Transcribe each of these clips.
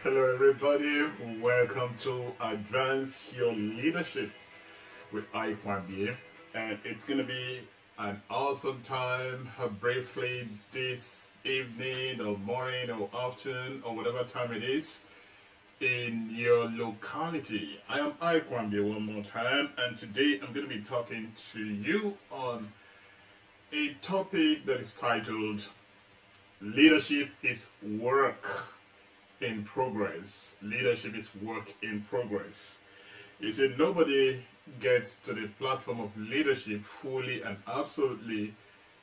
Hello, everybody. Welcome to Advance Your Leadership with Iyke Nwambie. And it's going to be an awesome time. Briefly, this evening, or morning, or afternoon, or whatever time it is in your locality. I am Iyke Nwambie one more time, and today I'm going to be talking to you on a topic that is titled Leadership is Work in Progress. Leadership is work in progress. You see, nobody gets to the platform of leadership fully and absolutely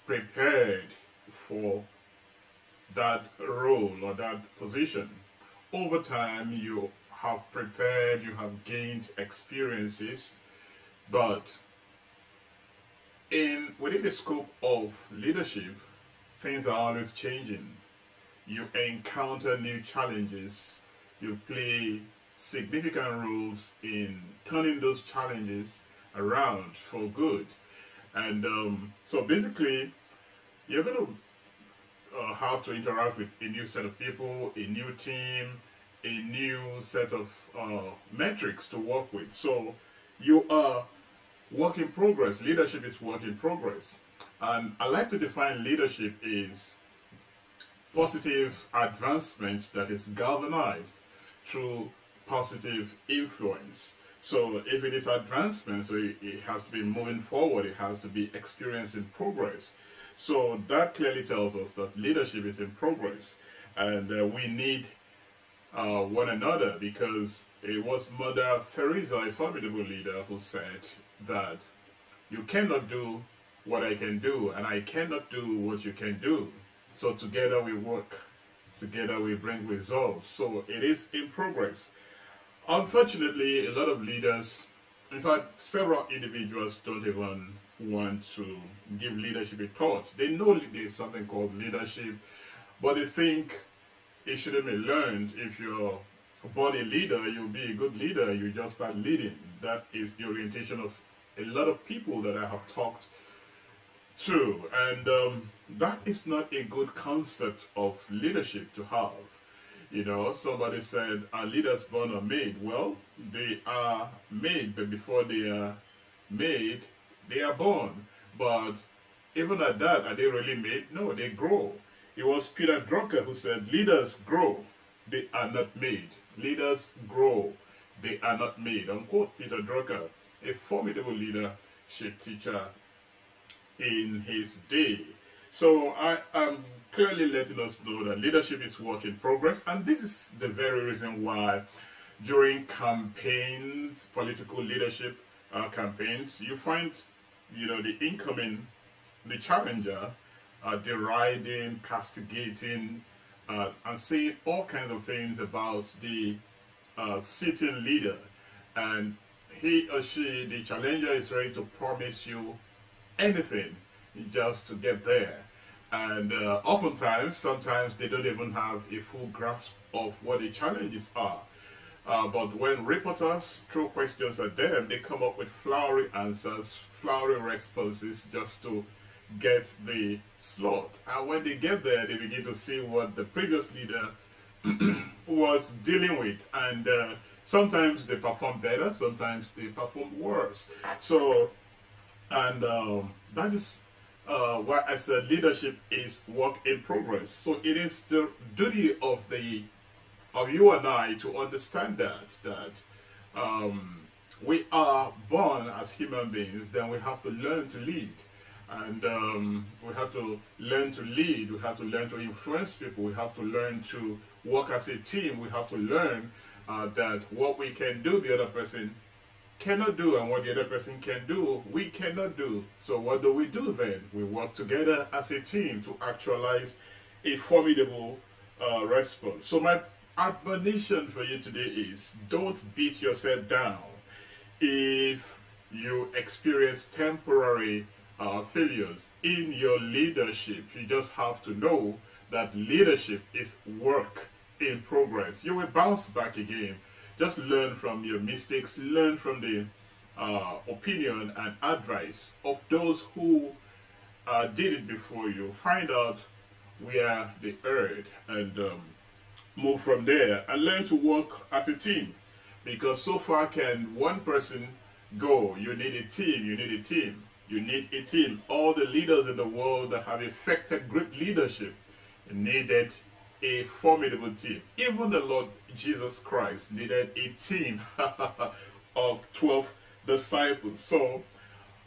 prepared for that role or that position. Over time, you have prepared, you have gained experiences, but in within the scope of leadership, things are always changing. You encounter new challenges, you play significant roles in turning those challenges around for good. And so basically, you're going to have to interact with a new set of people, a new team, a new set of metrics to work with. So you are work in progress. Leadership is work in progress. And I like to define leadership is positive advancement that is galvanized through positive influence. So if it is advancement, so it has to be moving forward, it has to be experiencing progress. So that clearly tells us that leadership is in progress, and we need one another, because it was Mother Teresa, a formidable leader, who said that you cannot do what I can do, and I cannot do what you can do. So together we work, together we bring results. So it is in progress. Unfortunately, a lot of leaders, in fact, several individuals don't even want to give leadership a thought. They know there's something called leadership, but they think it shouldn't be learned. If you're born a leader, you'll be a good leader. You just start leading. That is the orientation of a lot of people that I have talked to, and that is not a good concept of leadership to have. You know, somebody said, "Are leaders born or made?" Well, they are made, but before they are made, they are born. But even at that, are they really made? No, they grow. It was Peter Drucker who said, "Leaders grow, they are not made. Leaders grow, they are not made." Unquote. Peter Drucker, a formidable leadership teacher in his day. So I am clearly letting us know that leadership is work in progress, and this is the very reason why during campaigns, political leadership campaigns, you find, the incoming, the challenger, deriding, castigating, and saying all kinds of things about the sitting leader, and he or she, the challenger, is ready to promise you anything just to get there. And oftentimes, sometimes they don't even have a full grasp of what the challenges are. But when reporters throw questions at them, they come up with flowery answers, flowery responses just to get the slot. And when they get there, they begin to see what the previous leader was dealing with. And sometimes they perform better, sometimes they perform worse. So and that is why I said leadership is work in progress. So it is the duty of you and I to understand that we are born as human beings. Then we have to learn to lead, and we have to learn to lead. We have to learn to influence people. We have to learn to work as a team. We have to learn that what we can do, the other person cannot do, and what the other person can do, we cannot do. So what do we do then? We work together as a team to actualize a formidable response. So my admonition for you today is, don't beat yourself down if you experience temporary failures in your leadership. You just have to know that leadership is work in progress. You will bounce back again. Just learn from your mistakes, learn from the opinion and advice of those who did it before you. Find out where they erred, and move from there and learn to work as a team. Because so far can one person go? You need a team, you need a team, you need a team. All the leaders in the world that have effected great leadership needed a formidable team. Even the Lord Jesus Christ needed a team of 12 disciples. So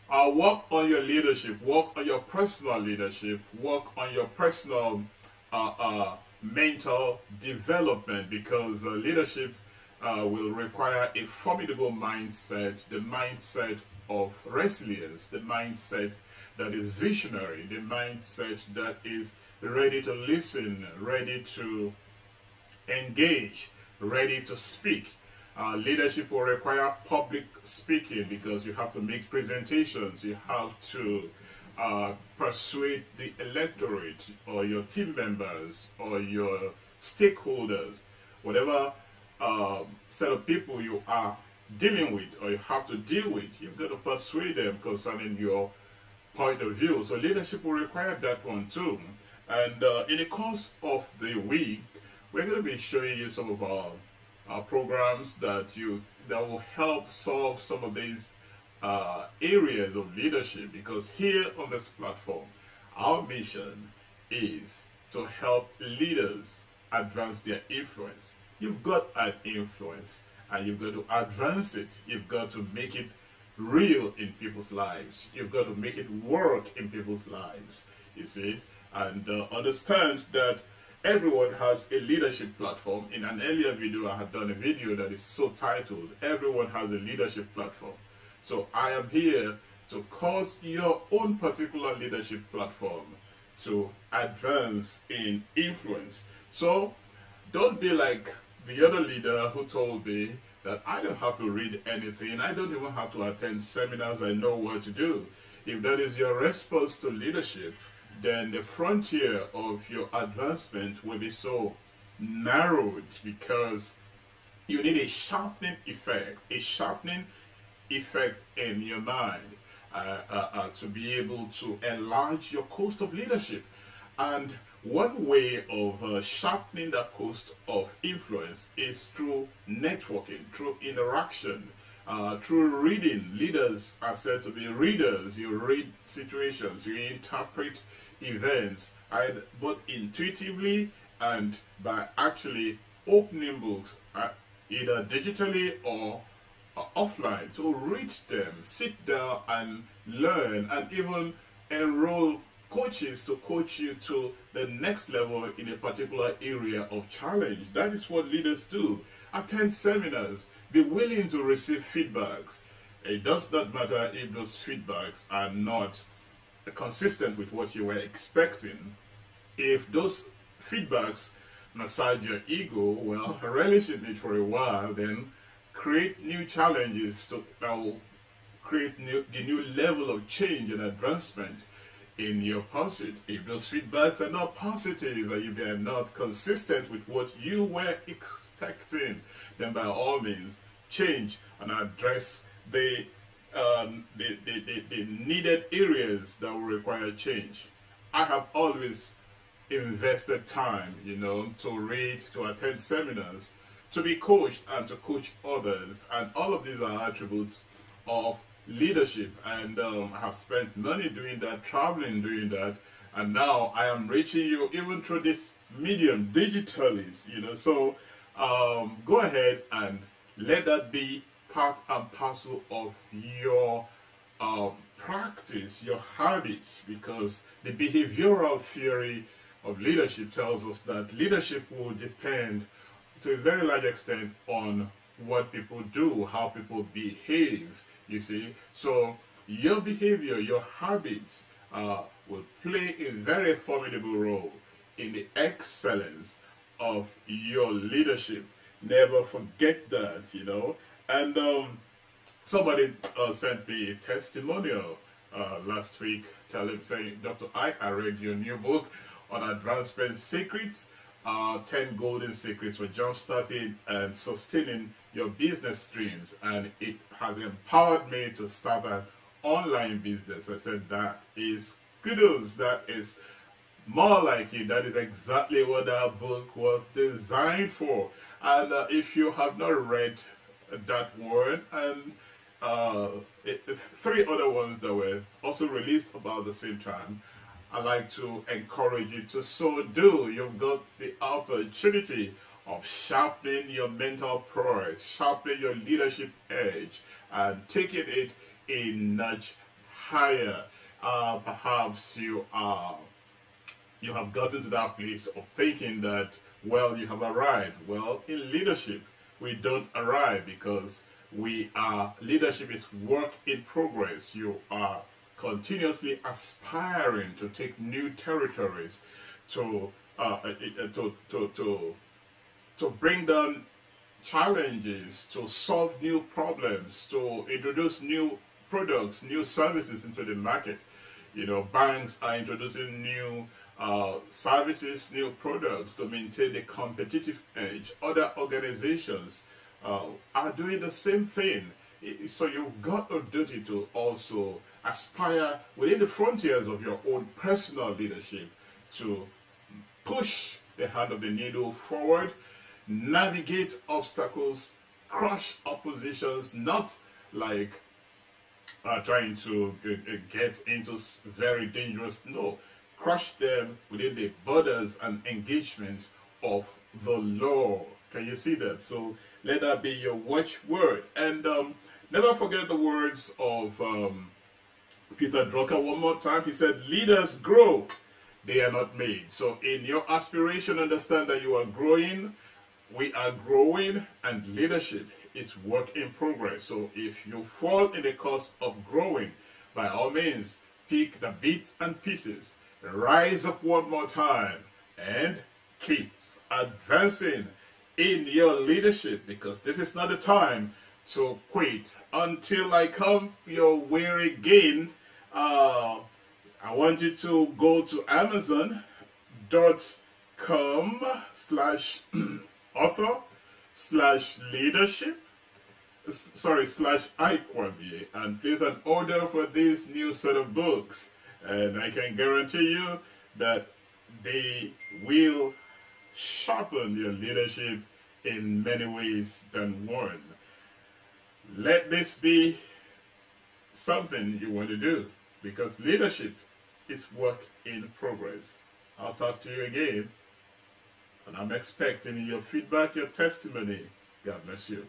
work on your leadership, work on your personal leadership, work on your personal mental development, because leadership will require a formidable mindset, the mindset of resilience, the mindset that is visionary, the mindset that is ready to listen, ready to engage, ready to speak. Leadership will require public speaking, because you have to make presentations, you have to persuade the electorate or your team members or your stakeholders, whatever set of people you are dealing with or you have to deal with. You've got to persuade them concerning your point of view. So leadership will require that one too. And in the course of the week, we're going to be showing you some of our programs that will help solve some of these areas of leadership. Because here on this platform, our mission is to help leaders advance their influence. You've got an influence and you've got to advance it. You've got to make it real in people's lives. You've got to make it work in people's lives, you see. And understand that everyone has a leadership platform. In an earlier video, I had done a video that is so titled, Everyone Has a Leadership Platform. So I am here to cause your own particular leadership platform to advance in influence. So don't be like the other leader who told me that I don't have to read anything, I don't even have to attend seminars, I know what to do. If that is your response to leadership, then the frontier of your advancement will be so narrowed, because you need a sharpening effect in your mind to be able to enlarge your coast of leadership. And one way of sharpening that coast of influence is through networking, through interaction, through reading. Leaders are said to be readers. You read situations, you interpret events, both intuitively and by actually opening books, either digitally or offline, to read them, sit down and learn, and even enroll coaches to coach you to the next level in a particular area of challenge. That is what leaders do. Attend seminars, be willing to receive feedbacks. It does not matter if those feedbacks are not consistent with what you were expecting. If those feedbacks massage your ego, well, relish in it for a while, then create new challenges that will create the new level of change and advancement in your pursuit. If those feedbacks are not positive, or if they are not consistent with what you were expecting, then by all means change and address the needed areas that will require change. I have always invested time, to read, to attend seminars, to be coached and to coach others, and all of these are attributes of leadership. And I have spent money doing that, traveling doing that, and now I am reaching you even through this medium digitally, so go ahead and let that be part and parcel of your practice, your habit, because the behavioral theory of leadership tells us that leadership will depend to a very large extent on what people do, how people behave, you see. So your behavior, your habits will play a very formidable role in the excellence of your leadership. Never forget that, And somebody sent me a testimonial last week, saying, Dr. Iyke, I read your new book on advancement secrets, 10 golden secrets for jumpstarting and sustaining your business dreams, and it has empowered me to start an online business. I said, that is kudos, that is More like it, that is exactly what that book was designed for. And if you have not read that word, and uh, three other ones that were also released about the same time, I like to encourage you to so do. You've got the opportunity of sharpening your mental prowess, sharpening your leadership edge, and taking it a notch higher. Perhaps you have gotten to that place of thinking that, well, you have arrived. Well, in leadership, we don't arrive, because leadership is work in progress. You are continuously aspiring to take new territories, to to bring down challenges, to solve new problems, to introduce new products, new services into the market. You know, banks are introducing new services, new products to maintain the competitive edge. Other organizations are doing the same thing. So you've got a duty to also aspire within the frontiers of your own personal leadership to push the hand of the needle forward, navigate obstacles, crush oppositions, not like trying to get into very dangerous, no, crush them within the borders and engagement of the law. Can you see that? So let that be your watchword. And never forget the words of Peter Drucker one more time. He said, leaders grow, they are not made. So in your aspiration, understand that you are growing, we are growing, and leadership is work in progress. So if you fall in the course of growing, by all means, pick the bits and pieces, rise up one more time, and keep advancing in your leadership, because this is not the time to quit. Until I come your way again, I want you to go to amazon.com/author/leadership, /Iyke Nwambie, and place an order for this new set of books. And I can guarantee you that they will sharpen your leadership in many ways than one. Let this be something you want to do, because leadership is work in progress. I'll talk to you again, and I'm expecting your feedback, your testimony. God bless you.